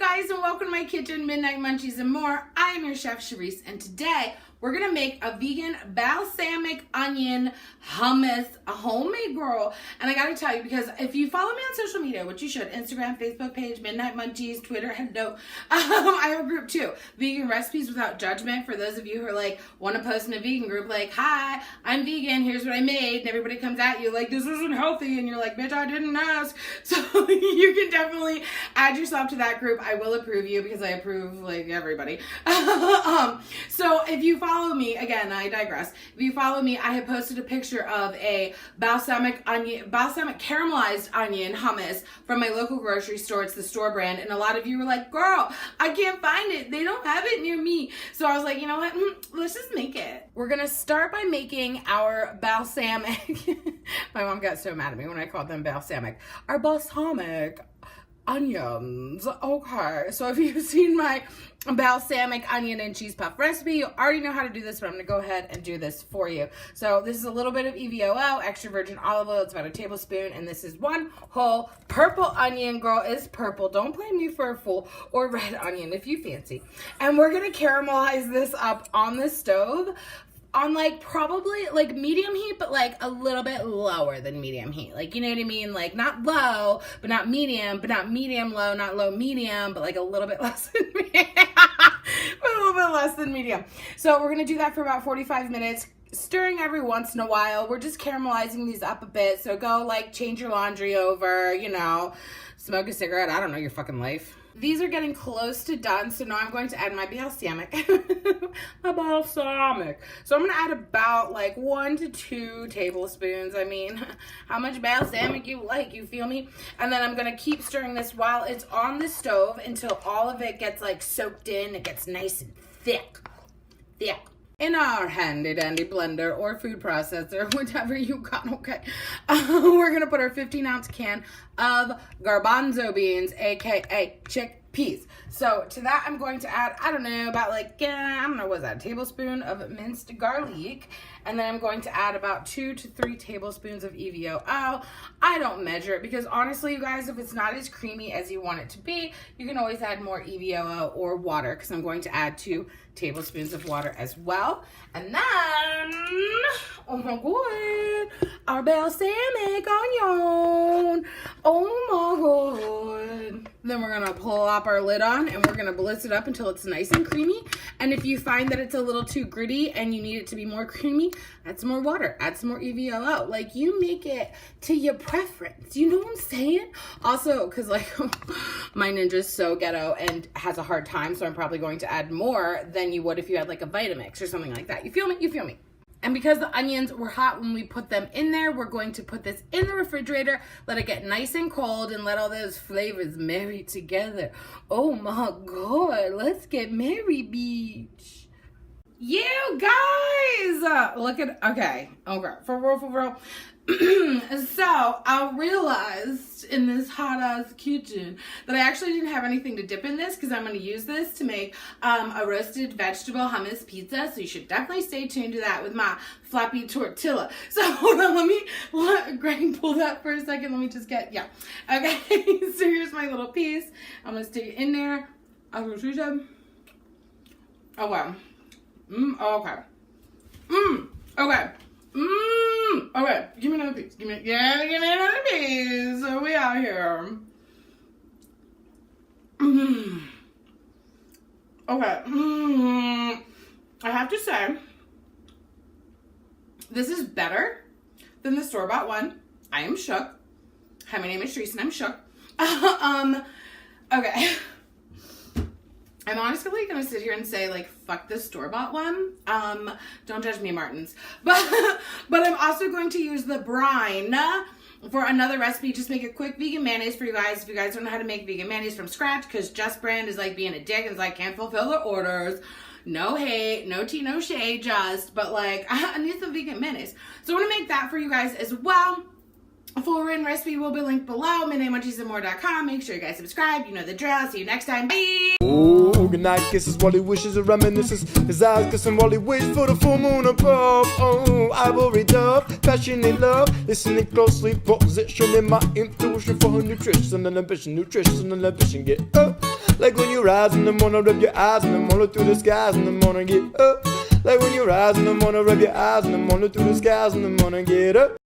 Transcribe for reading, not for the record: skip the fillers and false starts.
guys, and welcome to my kitchen, Midnight Munchies and more. I am your chef, Charisse, and today we're gonna make a vegan balsamic onion hummus, a homemade girl. And I gotta tell you, because if you follow me on social media, which you should, Instagram, Facebook page, Midnight Munchies, Twitter, hello. I have a group too, Vegan Recipes Without Judgment, for those of you who are like, want to post in a vegan group, like, hi, I'm vegan, here's what I made, and everybody comes at you like, this isn't healthy, and you're like, bitch, I didn't ask. So you can definitely add yourself to that group. I will approve you because I approve like everybody. So if you follow me, again, I digress. If you follow me, I have posted a picture of a balsamic caramelized onion hummus from my local grocery store. It's the store brand, and a lot of you were like, girl, I can't find it. They don't have it near me. So I was like, you know what? Let's just make it. We're gonna start by making our balsamic. My mom got so mad at me when I called them balsamic. Our balsamic onions. Okay, so if you've seen my balsamic onion and cheese puff recipe, you already know how to do this, but I'm gonna go ahead and do this for you. So this is a little bit of EVOO, extra virgin olive oil. It's about a tablespoon, and this is one whole purple onion. Girl, is purple. Don't blame me for a full or red onion if you fancy. And we're gonna caramelize this up on the stove on like probably like medium heat, but like a little bit lower than medium heat. Like, you know what I mean? Like not low, but not medium, low, not low, medium, but like a little bit less than medium. A little bit less than medium. So we're gonna do that for about 45 minutes. Stirring every once in a while. We're just caramelizing these up a bit. So go like change your laundry over, you know, smoke a cigarette. I don't know, your fucking life. These are getting close to done, so now I'm going to add my balsamic. My balsamic. So I'm going to add about like 1 to 2 tablespoons. I mean, how much balsamic you like, you feel me? And then I'm going to keep stirring this while it's on the stove until all of it gets like soaked in. It gets nice and thick. Thick. In our handy dandy blender or food processor, whatever you got, okay. We're gonna put our 15-ounce can of garbanzo beans, aka chickpeas. So to that, I'm going to add, I don't know, about like, I don't know, what's that, a tablespoon of minced garlic. And then I'm going to add about 2 to 3 tablespoons of EVOO. I don't measure it because honestly, you guys, if it's not as creamy as you want it to be, you can always add more EVOO or water, because I'm going to add 2 tablespoons of water as well. And then, oh my god, our balsamic onion. Oh my god. Then we're gonna pull up our lid on and we're gonna blitz it up until it's nice and creamy. And if you find that it's a little too gritty and you need it to be more creamy, add some more water, add some more EVOO. Like, you make it to your preference. You know what I'm saying? Also, because like my ninja's so ghetto and has a hard time, so I'm probably going to add more than you would if you had like a Vitamix or something like that. You feel me? You feel me? And because the onions were hot when we put them in there, we're going to put this in the refrigerator, let it get nice and cold, and let all those flavors marry together. Oh my god, let's get merry, beach. You guys, look at, okay, for real. So I realized in this hot ass kitchen that I actually didn't have anything to dip in this, because I'm going to use this to make a roasted vegetable hummus pizza. So you should definitely stay tuned to that with my floppy tortilla. So hold on, let Greg pull that for a second. Let me just get, yeah. Okay, so here's my little piece. I'm going to stick it in there. Oh wow. Okay. Okay. Okay, give me another piece. Give me another piece. So we out here. Okay. I have to say, this is better than the store-bought one. I am shook. Hi, my name is Charisse and I'm shook. Okay. I'm honestly gonna sit here and say, like, fuck the store-bought one. Don't judge me, Martins. But I'm also going to use the brine for another recipe. Just make a quick vegan mayonnaise for you guys. If you guys don't know how to make vegan mayonnaise from scratch, because Just Brand is like being a dick and is like, can't fulfill the orders. No hate, no tea, no shade, just, but like, I need some vegan mayonnaise. So I'm gonna make that for you guys as well. A full written recipe will be linked below, midnightmunchiesandmore.com. Make sure you guys subscribe. You know the drill. See you next time. Bye! Oh, good night kisses while he wishes and reminisces. His eyes kissing while he waits for the full moon above. Oh, ivory dove, passionate love. Listening closely, positioning my intuition for her nutrition and ambition. Get up. Like when you rise in the morning, rub your eyes in the morning, look through the skies in the morning, get up. Like when you rise in the morning, rub your eyes in the morning, look through the skies in the morning, get up.